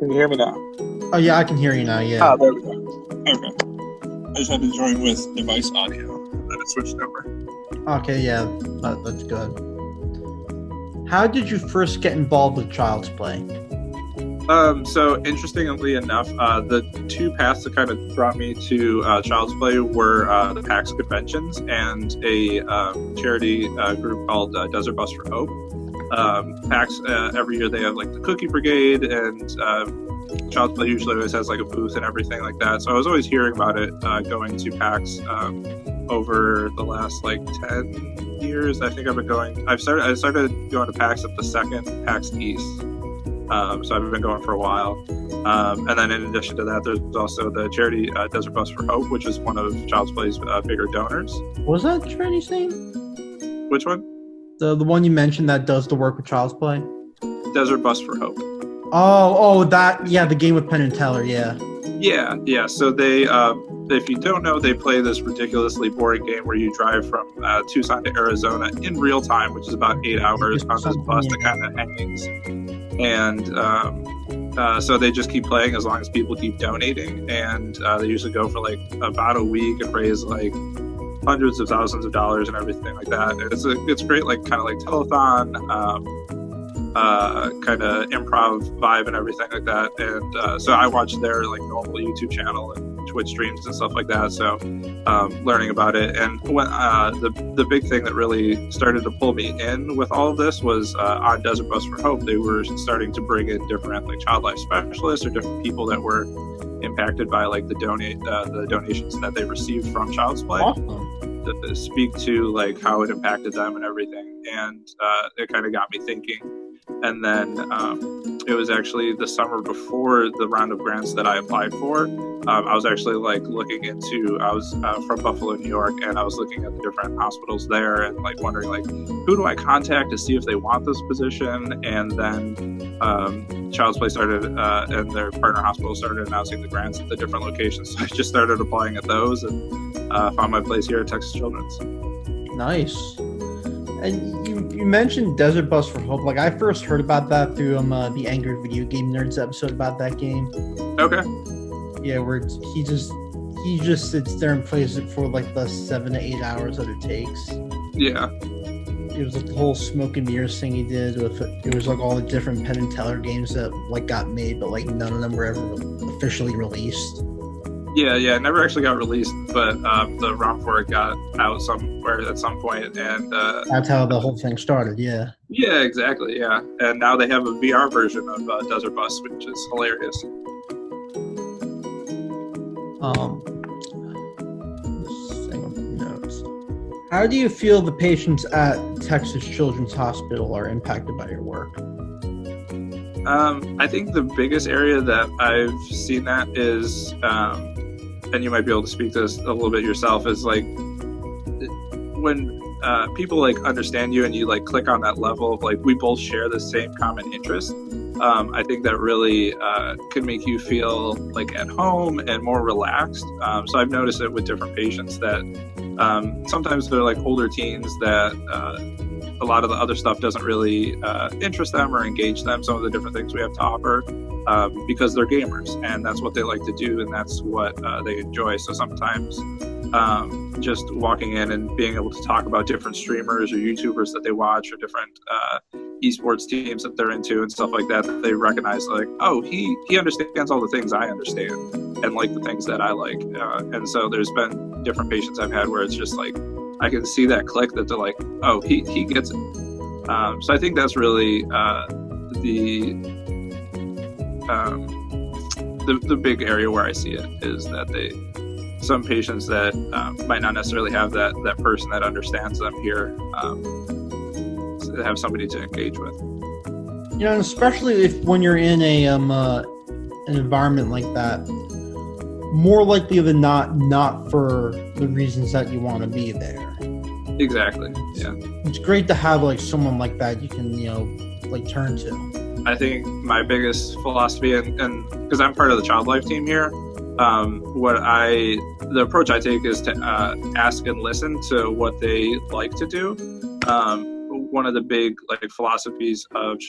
Can you hear me now? Oh, yeah, I can hear you now, yeah. Ah, there we go. Okay. I just had to join with device audio, and then it switched over. Okay, yeah, that's good. How did you first get involved with Child's Play? So interestingly enough, the two paths that kind of brought me to Child's Play were the PAX conventions and a charity group called Desert Bus for Hope. PAX, every year they have like the Cookie Brigade, and Child's Play usually always has like a booth and everything like that. So I was always hearing about it going to PAX over the last like 10 years. I think I've been going. I started going to PAX at the second PAX East. So I've been going for a while. And then in addition to that, there's also the charity Desert Bus for Hope, which is one of Child's Play's bigger donors. What was that charity's name? Which one? The one you mentioned that does the work with Child's Play? Desert Bus for Hope. Oh, that, yeah, the game with Penn and Teller, yeah. Yeah. So they, if you don't know, they play this ridiculously boring game where you drive from Tucson to Arizona in real time, which is about 8 hours on this bus that kind of hangs. And so they just keep playing as long as people keep donating. And they usually go for like about a week and raise like hundreds of thousands of dollars and everything like that. And it's great, like kind of like telethon, kind of improv vibe and everything like that. And so I watch their like normal YouTube channel and Twitch streams and stuff like that. So learning about it, and when the big thing that really started to pull me in with all of this was on Desert Bus for Hope. They were starting to bring in different like child life specialists or different people that were impacted by like the donations that they received from Child's Play. Awesome. To speak to like how it impacted them and everything, and it kind of got me thinking. And then it was actually the summer before the round of grants that I applied for. I was actually like looking into, I was from Buffalo, New York, and I was looking at the different hospitals there and like wondering like, who do I contact to see if they want this position? And then Child's Play started, and their partner hospital started announcing the grants at the different locations. So I just started applying at those and found my place here at Texas Children's. Nice. And you mentioned Desert Bus for Hope. Like, I first heard about that through the Angry Video Game Nerds episode about that game. Okay. Yeah, where he just sits there and plays it for like the 7 to 8 hours that it takes. Yeah. It was like the whole smoke and mirrors thing he did with it. It was like all the different Penn and Teller games that like got made, but like none of them were ever officially released. Yeah, it never actually got released, but the ROM for it got out somewhere at some point, and that's how the whole thing started. Yeah. Yeah, exactly. Yeah, and now they have a VR version of Desert Bus, which is hilarious. Notes. How do you feel the patients at Texas Children's Hospital are impacted by your work? I think the biggest area that I've seen that is, and you might be able to speak to this a little bit yourself, is like when people like understand you and you like click on that level of like we both share the same common interest. I think that really can make you feel like at home and more relaxed. So I've noticed it with different patients that sometimes they're like older teens that a lot of the other stuff doesn't really interest them or engage them, some of the different things we have to offer, because they're gamers and that's what they like to do and that's what they enjoy. So sometimes just walking in and being able to talk about different streamers or YouTubers that they watch or different esports teams that they're into and stuff like that, they recognize like, oh, he understands all the things I understand and like the things that I like. And so there's been different patients I've had where it's just like, I can see that click that they're like, oh, he gets it. So I think that's really the big area where I see it is that some patients that might not necessarily have that person that understands them here have somebody to engage with. You know, especially when you're in an environment like that, more likely than not for the reasons that you want to be there. Exactly. Yeah. It's great to have like someone like that you can, like turn to. I think my biggest philosophy, and because I'm part of the child life team here, the approach I take is to ask and listen to what they like to do. one of the big like philosophies of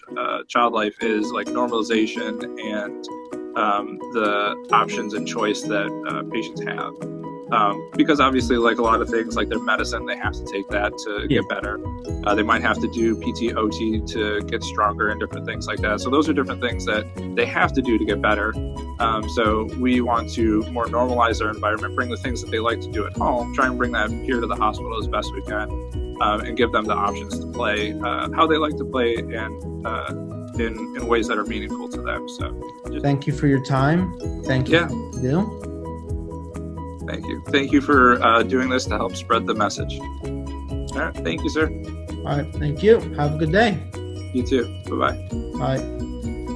child life is like normalization and the options and choice that patients have. Because obviously, like a lot of things, like their medicine, they have to take that to get better. They might have to do PT, OT to get stronger and different things like that. So those are different things that they have to do to get better. So we want to more normalize their environment, bring the things that they like to do at home, try and bring that here to the hospital as best we can, and give them the options to play how they like to play and in ways that are meaningful to them. So thank you for your time. Thank you. Yeah. Thank you. Thank you for doing this to help spread the message. All right. Thank you, sir. All right. Thank you. Have a good day. You too. Bye-bye. Bye.